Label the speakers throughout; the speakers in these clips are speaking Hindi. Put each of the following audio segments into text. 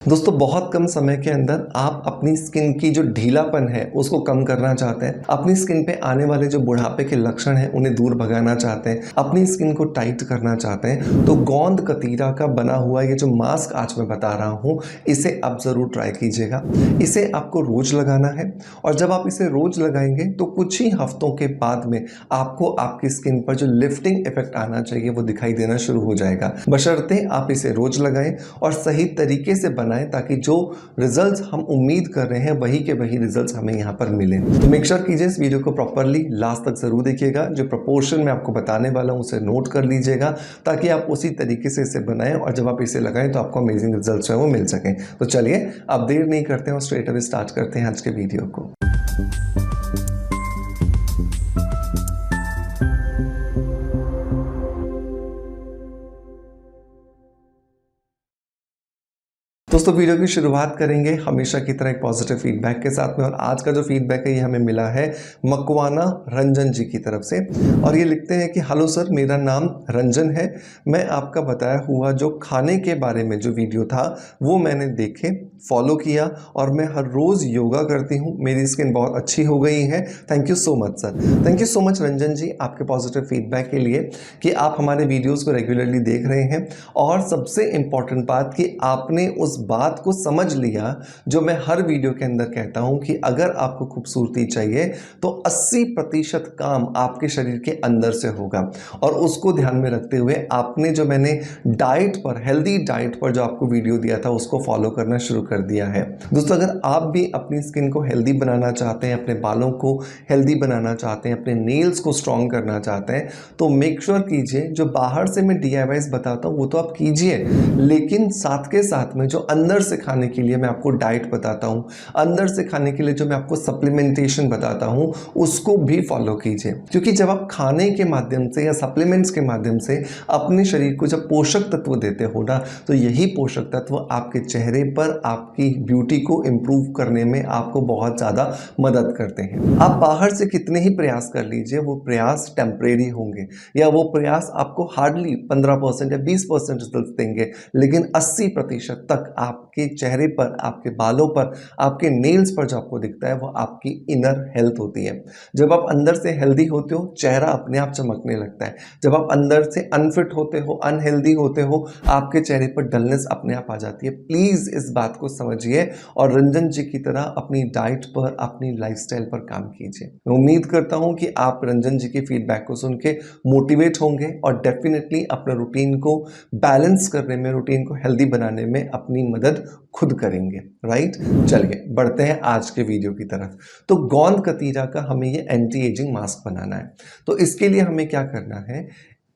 Speaker 1: दोस्तों बहुत कम समय के अंदर आप अपनी स्किन की जो ढीलापन है उसको कम करना चाहते हैं, अपनी स्किन पे आने वाले जो बुढ़ापे के लक्षण हैं उन्हें दूर भगाना चाहते हैं, अपनी स्किन को टाइट करना चाहते हैं, तो गोंद कतीरा का बना हुआ ये जो मास्क आज मैं बता रहा हूँ इसे आप ज़रूर ट्राई कीजिएगा। इसे आपको रोज लगाना है और जब आप इसे रोज लगाएंगे तो कुछ ही हफ्तों के बाद में आपको आपकी स्किन पर जो लिफ्टिंग इफेक्ट आना चाहिए वो दिखाई देना शुरू हो जाएगा, बशर्ते आप इसे रोज लगाएं और सही तरीके से बनाएं ताकि जो रिजल्ट्स हम उम्मीद कर रहे हैं वही के वही रिजल्ट्स हमें यहाँ पर मिले। तो मेक श्योर कीजिए इस वीडियो को प्रॉपरली लास्ट तक जरूर देखिएगा, जो प्रोपोर्शन मैं आपको बताने वाला हूँ उसे नोट कर लीजिएगा ताकि आप उसी तरीके से इसे बनाएं और जब आप इसे लगाएं तो आपको अमेजिंग रिजल्ट्स जो है वो मिल सकें। तो चलिए आप देर नहीं करते हैं और स्ट्रेट अवे स्टार्ट करते हैं आज के वीडियो को। दोस्तों वीडियो की शुरुआत करेंगे हमेशा की तरह एक पॉजिटिव फीडबैक के साथ में, और आज का जो फीडबैक है ये हमें मिला है मकवाना रंजन जी की तरफ से, और ये लिखते हैं कि हेलो सर, मेरा नाम रंजन है। मैं आपका बताया हुआ जो खाने के बारे में जो वीडियो था वो मैंने देखे, फॉलो किया और मैं हर रोज़ योगा करती हूँ, मेरी स्किन बहुत अच्छी हो गई है। Thank you so much sir. Thank you so much Ranjan ji आपके पॉजिटिव फीडबैक के लिए कि आप हमारे वीडियोज़ को रेगुलरली देख रहे हैं, और सबसे इम्पॉर्टेंट बात कि आपने उस बात को समझ लिया जो मैं हर वीडियो के अंदर कहता हूं कि अगर आपको खूबसूरती चाहिए तो 80% काम आपके शरीर के अंदर से होगा, और उसको ध्यान में रखते हुए आपने जो मैंने डाइट पर, हेल्दी डाइट पर जो आपको वीडियो दिया था उसको फॉलो करना शुरू कर दिया है। दोस्तों अगर आप भी अपनी स्किन को हेल्दी बनाना चाहते हैं, अपने बालों को हेल्दी बनाना चाहते हैं, अपने नेल्स को स्ट्रॉन्ग करना चाहते हैं, तो मेक श्योर कीजिए जो बाहर से मैं DIYs बताता हूँ वो तो आप कीजिए, लेकिन साथ के साथ में जो अंदर से खाने के लिए मैं आपको डाइट बताता हूं, अंदर से खाने के लिए जो मैं आपको सप्लीमेंटेशन बताता हूं उसको भी फॉलो कीजिए, क्योंकि जब आप खाने के माध्यम से या सप्लीमेंट्स के माध्यम से अपने शरीर को जब पोषक तत्व देते हो ना, तो यही पोषक तत्व आपके चेहरे पर आपकी ब्यूटी को इम्प्रूव करने में आपको बहुत ज़्यादा मदद करते हैं। आप बाहर से कितने ही प्रयास कर लीजिए, वो प्रयास टेम्परेरी होंगे, या वो प्रयास आपको हार्डली 15% या 20% रिजल्ट देंगे, लेकिन 80% तक आपके चेहरे पर, आपके बालों पर, आपके नेल्स पर जो आपको दिखता है वो आपकी इनर हेल्थ होती है। जब आप अंदर से हेल्दी होते हो चेहरा अपने आप चमकने लगता है, जब आप अंदर से अनफिट होते हो, अनहेल्दी होते हो, आपके चेहरे पर डलनेस अपने आप आ जाती है। प्लीज इस बात को समझिए और रंजन जी की तरह अपनी डाइट पर, अपनी लाइफस्टाइल पर काम कीजिए। मैं उम्मीद करता हूं कि आप रंजन जी के फीडबैक को सुन के मोटिवेट होंगे और डेफिनेटली अपने रूटीन को बैलेंस करने में, रूटीन को हेल्दी बनाने में अपनी मदद खुद करेंगे। राइट, चलिए बढ़ते हैं आज के वीडियो की तरफ। तो गोंद कतीरा का हमें ये एंटी एजिंग मास्क बनाना है, तो इसके लिए हमें क्या करना है,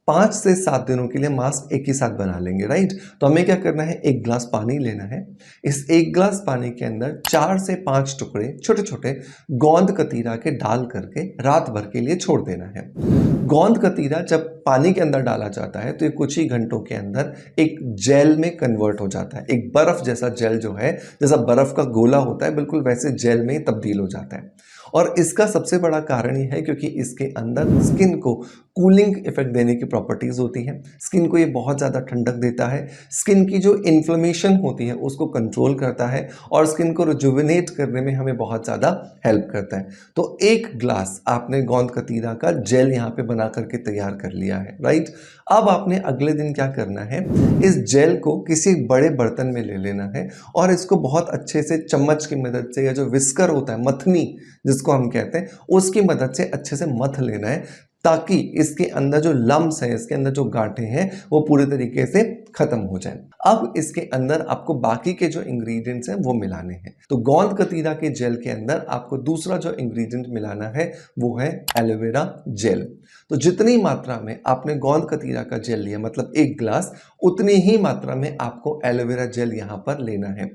Speaker 1: 5 से 7 दिनों के लिए मास्क एक ही साथ बना लेंगे। राइट, तो हमें क्या करना है, 1 गिलास पानी लेना है, इस 1 गिलास पानी के अंदर 4 से 5 टुकड़े छोटे छोटे गोंद कतीरा के डाल करके रात भर के लिए छोड़ देना है। गोंद कतीरा जब पानी के अंदर डाला जाता है तो ये कुछ ही घंटों के अंदर एक जेल में कन्वर्ट हो जाता है, एक बर्फ जैसा जेल जो है, जैसा बर्फ का गोला होता है बिल्कुल वैसे जेल में तब्दील हो जाता है। और इसका सबसे बड़ा कारण ये है क्योंकि इसके अंदर स्किन को कूलिंग इफेक्ट देने की प्रॉपर्टीज होती हैं, स्किन को ये बहुत ज़्यादा ठंडक देता है, स्किन की जो इन्फ्लेमेशन होती है उसको कंट्रोल करता है और स्किन को रिजुविनेट करने में हमें बहुत ज़्यादा हेल्प करता है। तो 1 ग्लास आपने गोंद कतीरा का जेल यहाँ पे बना करके तैयार कर लिया है। राइट, अब आपने अगले दिन क्या करना है, इस जेल को किसी बड़े बर्तन में ले लेना है और इसको बहुत अच्छे से चम्मच की मदद से, या जो विस्कर होता है, मथनी जिसको हम कहते हैं, उसकी मदद से अच्छे से मथ लेना है, ताकि इसके अंदर जो लम्स है, इसके अंदर जो गांठें हैं वो पूरे तरीके से खत्म हो जाए। अब इसके अंदर आपको बाकी के जो इंग्रेडिएंट्स हैं वो मिलाने हैं। तो गोंद कतीरा के जेल के अंदर आपको दूसरा जो इंग्रेडिएंट मिलाना है वो है एलोवेरा जेल। तो जितनी मात्रा में आपने गोंद कतीरा का जेल लिया, मतलब 1 गिलास, उतनी ही मात्रा में आपको एलोवेरा जेल यहाँ पर लेना है।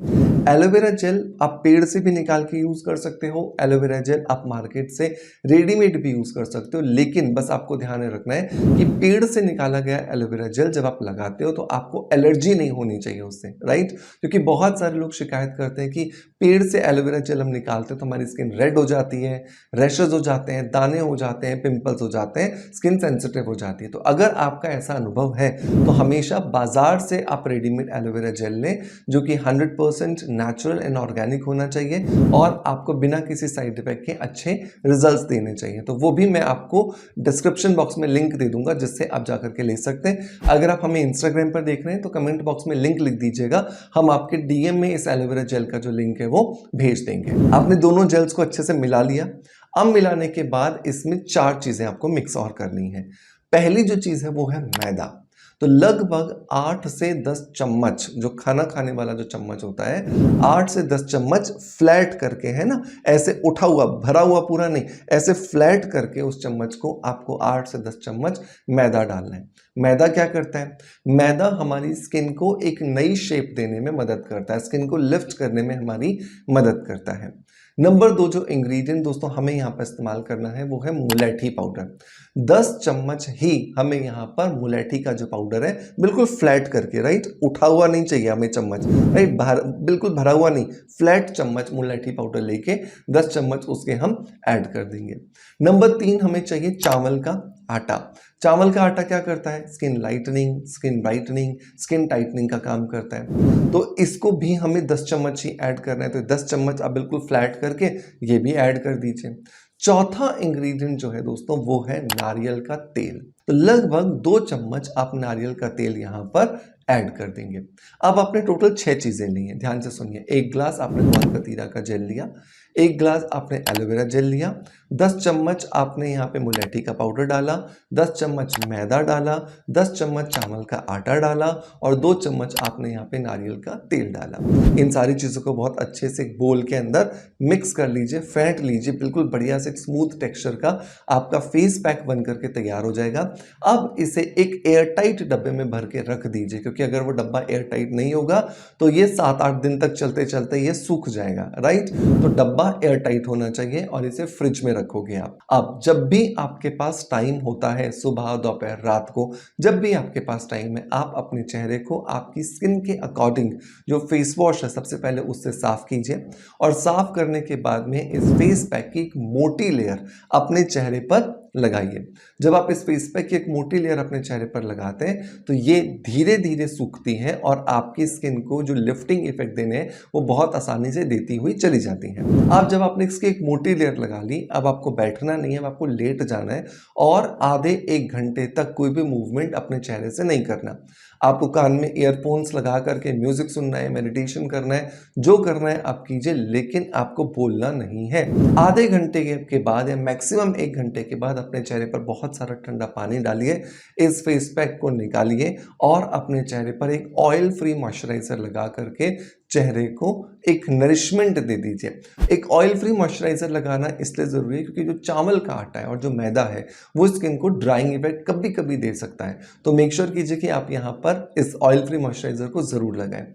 Speaker 1: एलोवेरा जेल आप पेड़ से भी निकाल के यूज कर सकते हो, एलोवेरा जेल आप मार्केट से रेडीमेड भी यूज कर सकते हो, लेकिन बस आपको ध्यान में रखना है कि पेड़ से निकाला गया एलोवेरा जेल जब आप लगाते हो तो आप आपको एलर्जी नहीं होनी चाहिए उससे, राइट? क्योंकि बहुत सारे लोग शिकायत करते हैं कि पेड़ से एलोवेरा जेल हम निकालते हैं तो हमारी स्किन रेड हो जाती है, रैशेज हो जाते हैं, दाने हो जाते हैं, पिंपल्स हो जाते हैं, स्किन सेंसिटिव हो जाती है। तो अगर आपका ऐसा अनुभव है तो हमेशा बाजार से आप रेडीमेड एलोवेरा जेल लें, जो कि 100% नेचुरल एंड ऑर्गेनिक होना चाहिए और आपको बिना किसी साइड इफेक्ट के अच्छे रिजल्ट्स देने चाहिए। तो वो भी मैं आपको डिस्क्रिप्शन बॉक्स में लिंक दे दूंगा, जिससे आप जाकर के ले सकते हैं। अगर आप हमें इंस्टाग्राम पर देख रहे हैं तो कमेंट बॉक्स में लिंक लिख दीजिएगा, हम आपके डीएम में इस एलोवेरा जेल का जो लिंक है वो भेज देंगे। आपने दोनों जेल्स को अच्छे से मिला लिया। अब मिलाने के बाद इसमें 4 चीजें आपको मिक्स और करनी है। पहली जो चीज है वो है मैदा। तो लगभग 8 से 10 चम्मच, जो खाना खाने वाला जो चम्मच होता है, 8 से 10 चम्मच फ्लैट करके, है ना, ऐसे उठा हुआ भरा हुआ पूरा नहीं, ऐसे फ्लैट करके उस चम्मच को आपको 8 से 10 चम्मच मैदा डालना है। मैदा क्या करता है? मैदा हमारी स्किन को एक नई शेप देने में मदद करता है, स्किन को लिफ्ट करने में हमारी मदद करता है। नंबर 2 जो इंग्रेडिएंट दोस्तों हमें यहाँ पर इस्तेमाल करना है वो है मुलेठी पाउडर। 10 चम्मच ही हमें यहाँ पर मुलेठी का जो पाउडर है, बिल्कुल फ्लैट करके, राइट, उठा हुआ नहीं चाहिए हमें चम्मच, राइट, बिल्कुल भरा हुआ नहीं, फ्लैट चम्मच मुलेठी पाउडर लेके 10 चम्मच उसके हम ऐड कर देंगे। नंबर 3 हमें चाहिए चावल का आटा। चावल का आटा क्या करता है? Skin lightening, skin brightening, skin tightening का काम करता है। तो इसको भी हमें 10 चम्मच ही ऐड करना है। तो 10 चम्मच आप बिल्कुल फ्लैट करके ये भी ऐड कर दीजिए। चौथा इंग्रेडिएंट जो है दोस्तों वो है नारियल का तेल। तो लगभग 2 चम्मच आप नारियल का तेल यहां पर ऐड कर देंगे। अब आपने टोटल 6 चीजें ली हैं, ध्यान से सुनिए। 1 ग्लास आपने गोंद कतीरा का जेल लिया, 1 ग्लास आपने एलोवेरा जेल लिया, 10 चम्मच आपने यहाँ पे मुलेठी का पाउडर डाला, 10 चम्मच मैदा डाला, 10 चम्मच चावल का आटा डाला और 2 चम्मच आपने यहाँ पे नारियल का तेल डाला। इन सारी चीज़ों को बहुत अच्छे से बोल के अंदर मिक्स कर लीजिए, फेंट लीजिए, बिल्कुल बढ़िया से स्मूथ टेक्सचर का आपका फेस पैक बन करके तैयार हो जाएगा। अब इसे एक एयर टाइट डब्बे में भर के रख दीजिए, क्योंकि अगर वो डब्बा एयर टाइट नहीं होगा तो ये 7-8 दिन तक चलते चलते ये सूख जाएगा, राइट? तो डब्बा एयर टाइट होना चाहिए और इसे फ्रिज में रखोगे आप। अब जब भी आपके पास टाइम होता है, सुबह, दोपहर, रात को, जब भी आपके पास टाइम है, आप अपने चेहरे को आपकी स्किन के अकॉर्डिंग जो फेस वॉश है सबसे पहले उससे साफ कीजिए और साफ करने के बाद में इस फेस पैक की एक मोटी लेयर अपने चेहरे पर लगाइए। जब आप इस फेस पैक की एक मोटी लेयर अपने चेहरे पर लगाते हैं तो ये धीरे धीरे सूखती है और आपकी स्किन को जो लिफ्टिंग इफेक्ट देने हैं वो बहुत आसानी से देती हुई चली जाती है। अब जब आपने इसकी एक मोटी लेयर लगा ली, अब आपको बैठना नहीं है, अब आपको लेट जाना है और आधे 1 घंटे तक कोई भी मूवमेंट अपने चेहरे से नहीं करना। आपको कान में ईयरफोन्स लगा करके म्यूजिक सुनना है, मेडिटेशन करना है, जो करना है आप कीजिए, लेकिन आपको बोलना नहीं है। आधे घंटे के बाद या मैक्सिमम 1 घंटे के बाद अपने चेहरे पर बहुत सारा ठंडा पानी डालिए, इस फेस पैक को निकालिए और अपने चेहरे पर एक ऑयल फ्री मॉइस्चराइजर लगा करके चेहरे को एक नरिशमेंट दे दीजिए। एक ऑयल फ्री मॉइस्चराइजर लगाना इसलिए ज़रूरी है क्योंकि जो चावल का आटा है और जो मैदा है वो स्किन को ड्राइंग इफेक्ट कभी कभी दे सकता है। तो मेक श्योर कीजिए कि आप यहाँ पर इस ऑयल फ्री मॉइस्चराइजर को ज़रूर लगाएं।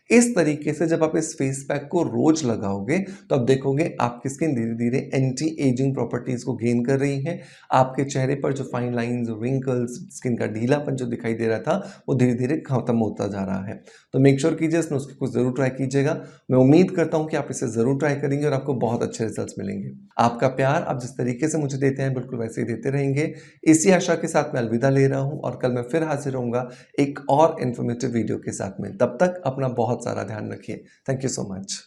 Speaker 1: इस तरीके से जब आप इस फेस पैक को रोज लगाओगे तो आप देखोगे आपकी स्किन धीरे धीरे एंटी एजिंग प्रॉपर्टीज को गेन कर रही है। आपके चेहरे पर जो फाइन लाइंस, रिंकल्स, स्किन का ढीलापन जो दिखाई दे रहा था वो धीरे धीरे खत्म होता जा रहा है। तो मेक श्योर कीजिए इस नुस्खे को जरूर ट्राई कीजिएगा। मैं उम्मीद करता हूं कि आप इसे जरूर ट्राई करेंगे और आपको बहुत अच्छे रिजल्ट्स मिलेंगे। आपका प्यार आप जिस तरीके से मुझे देते हैं बिल्कुल वैसे ही देते रहेंगे। इसी आशा के साथ मैं अलविदा ले रहा हूं और कल मैं फिर हाजिर होऊंगा एक और इन्फॉर्मेटिव वीडियो के साथ में। तब तक अपना बहुत सारा ध्यान रखिए। Thank you so much.